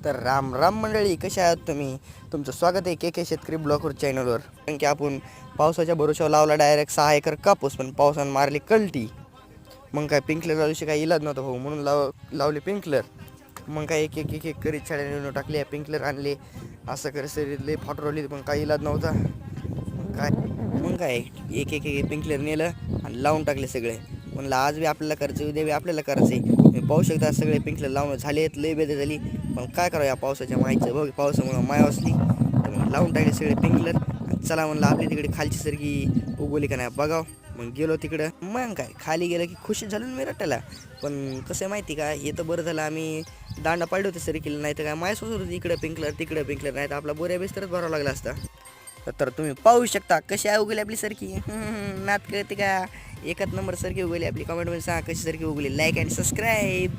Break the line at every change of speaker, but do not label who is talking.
तर राम राम मंडळी, कशा आहात तुम्ही? तुमचं स्वागत आहे के के शेतकरी ब्लॉगवर चॅनलवर. कारण की आपण पावसाच्या भरोशावर लावला डायरेक्ट 6 एकर कापूस, पण पावसानं मारली कल्टी. मग काय पिंकलर लावल्याशिवाय काही इलाज नव्हता भाऊ, म्हणून लावले पिंकलर. मग काय एक एक एक एक करीत छाड्या नेऊन टाकले, पिंकलर आणले, असं कर शरीरले फाटरवली, पण काही इलाज नव्हता. मग काय एक एक एक पिंकलर नेलं आणि लावून टाकले सगळे. म्हणलं आज बी आपल्याला करायचं, उद्या बी आपल्याला करायचं आहे. पाहू शकता सगळे पिंकलर लावून झालेत, लय बेदे झाली. पण काय करावं या पावसाच्या माहीचं, बघ पावसामुळं माय असली तर मग लावून टाकले सगळे पिंकलर. चला म्हणलं आपली तिकडे खालची सारखी उगवली का नाही बघाव. मग गेलो तिकडं. मग काय खाली गेलं की खुशी झालो मी रट्ट्याला. पण कसं आहे माहिती का, हे तर बरं झालं आम्ही दांडा पाडले होते सरी केलं, नाही तर काय माय सुचत होती इकडं पिंकलर नाही तर आपला बोऱ्या बिस्तरच भरावा लागला असता. तर तुम्ही पाहू शकता कशी आहे उगली आपली सरकी. नात कळते का, एकच नंबर सरकी उगली आपली. कमेंटमध्ये सांगा कशी सरकी उगली. Like and subscribe.